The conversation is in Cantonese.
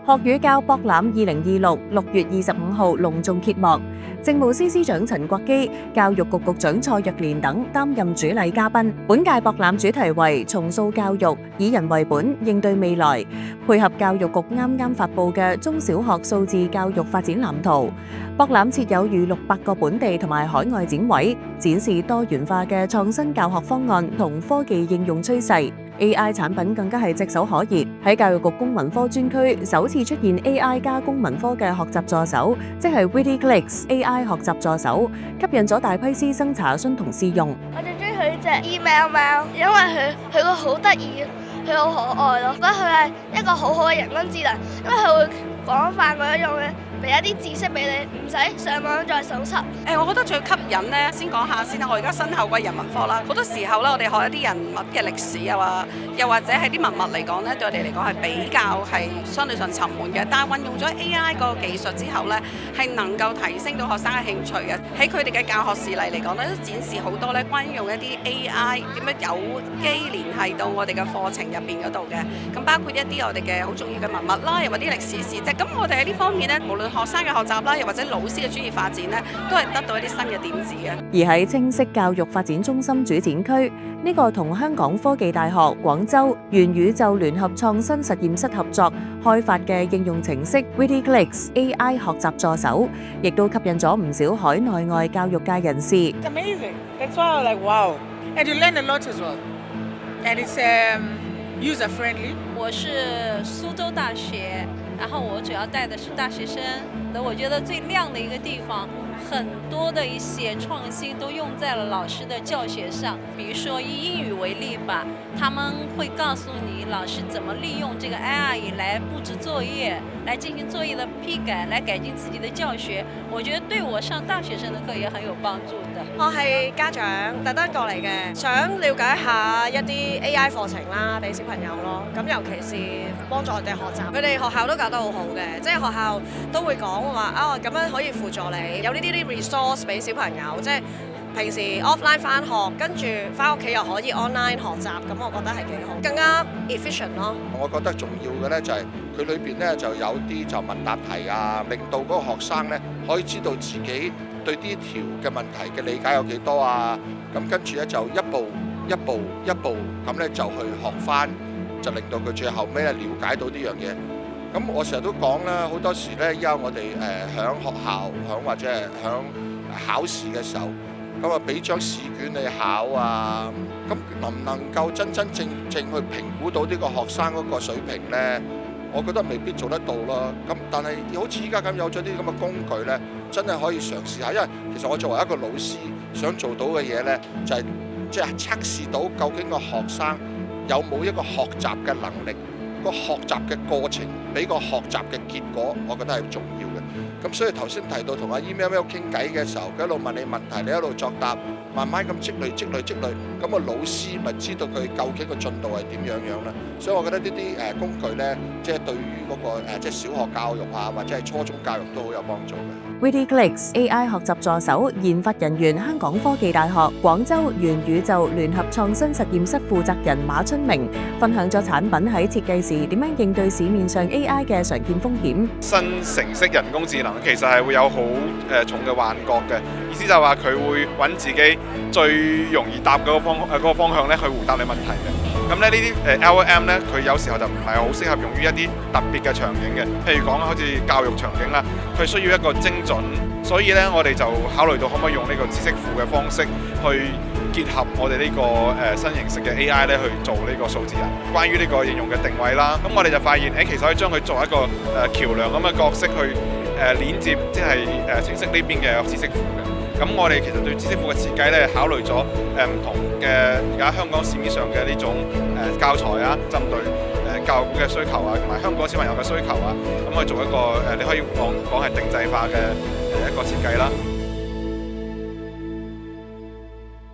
學與教博覽2026 6月25號隆重揭幕，政務司司長陳國基、教育局局長蔡若蓮等擔任主禮嘉賓。本屆博覽主題為重塑教育，以人為本，應對未來，配合教育局啱發布嘅中小學數字教育發展藍圖。博覽設有逾600個本地同埋海外展位，展示多元化嘅創新教學方案同科技應用趨勢。AI 產品更加係炙手可熱，喺教育局公民科專區首次出現 AI 加公民科嘅學習助手，即係 WittyClicks AI 學習助手，吸引咗大批師生查詢同試用。我最中意佢隻 email 貓，因為佢個好得意，佢好可愛咯。覺得佢係一個好好嘅人工智能，因為佢會廣泛咁樣用嘅。俾一啲知識俾你，唔使上網再搜尋。我覺得最吸引咧，先講下先啦。我而家身後嘅人文科啦，好多時候咧，我哋學一啲人物嘅歷史啊，又或者係啲文物嚟講咧，對我哋嚟講係比較係相對上沉悶嘅。但係運用咗 AI 個技術之後咧，係能夠提升到學生嘅興趣嘅。喺佢哋嘅教學事例嚟講咧，都展示好多咧關於用一啲 AI 點樣有機聯繫到我哋嘅課程入邊嗰度嘅。咁包括一啲我哋嘅好重要嘅文物啦，又或者啲歷史事蹟。咁我哋喺呢方面咧，無論學生嘅學習啦，又或者老師嘅專業發展咧，都係得到一啲新嘅點子嘅。而喺青色教育發展中心主展區，呢個同香港科技大學廣州元宇宙聯合創新實驗室合作開發嘅應用程式 WittyClicks AI 學習助手，亦都吸引咗唔少海內外教育界人士。It's amazing. That's why I'm like wow, and you learn a lot as well, and it's user friendly. 我是蘇州大學，然後我主要帶的是大學生。我覺得最亮的一個地方，很多的一些創新都用在了老師的教學上。比如說以英語為例吧，他們會告訴你老師怎麼利用這個 AI 來佈置作業，來進行作業的批改，來改進自己的教學。我覺得對我上大學生的課也很有幫助的。我係家長特登過嚟嘅，想了解下一啲 AI 課程啦，俾小朋友咯。咁尤其是幫助佢哋學習，佢哋學校都搞得好好嘅，即係學校都會講話咁樣可以輔助你，有呢啲 resource 俾小朋友，即係平時 offline 翻學，跟住翻屋企又可以 online 學習，咁我覺得係幾好，更加 efficient 咯。我覺得重要嘅咧就係佢裏邊咧就有啲就問答題啊，令到嗰個學生咧可以知道自己對呢條嘅問題嘅理解有幾多啊，咁跟住咧就一步咁咧就去學翻，就令到佢最後尾了解到呢樣嘢。咁我成日都講啦，好多時咧，依家我哋響學校或者係響考試嘅時候，咁啊俾張試卷你考啊，咁能唔能夠真正去評估到呢個學生嗰個水平咧？我覺得未必做得到咯。咁但係好似依家咁有咗啲咁嘅工具咧，真係可以嘗試下。因為其實我作為一個老師，想做到嘅嘢咧，就係即係測試到究竟個學生有冇一個學習嘅能力。個學習嘅過程，俾個學習嘅結果，我覺得係重要嘅。咁所以頭先提到同阿 email 傾偈嘅時候，佢一路問你問題，你一路作答，慢慢咁積累，咁個老師咪知道佢究竟個進度係點樣啦。所以我覺得呢啲工具咧，即係對於嗰個即係小學教育啊，或者係初中教育都好有幫助嘅。WittyClicks AI 學習助手研發人員香港科技大學廣州元宇宙聯合創新實驗室負責人馬春明分享咗產品喺設計時點樣應對市面上 AI 嘅常見風險。新程式人工智能其實係會有好重嘅幻覺嘅，意思就係話佢會揾自己最容易答嗰個方向咧去回答你問題嘅。咁咧呢啲LLM 咧，佢有時候就唔係好適合用於一啲特別嘅場景嘅，譬如講好似教育場景啦，佢需要一個精準，所以咧我哋就考慮到可唔可以用呢個知識庫嘅方式去結合我哋呢個新形式嘅 AI 咧去做呢個數字人。關於呢個應用嘅定位啦，咁我哋就發現其實可以將佢作為一個橋梁咁嘅角色去連接，即係程式呢邊嘅知識庫嘅。咁我哋其實對知識庫嘅設計咧，考慮咗唔同嘅而家香港市面上嘅呢種教材啊，針對教育嘅需求啊，同埋香港小朋友嘅需求啊，咁去做一個你可以講係定制化嘅一個設計啦。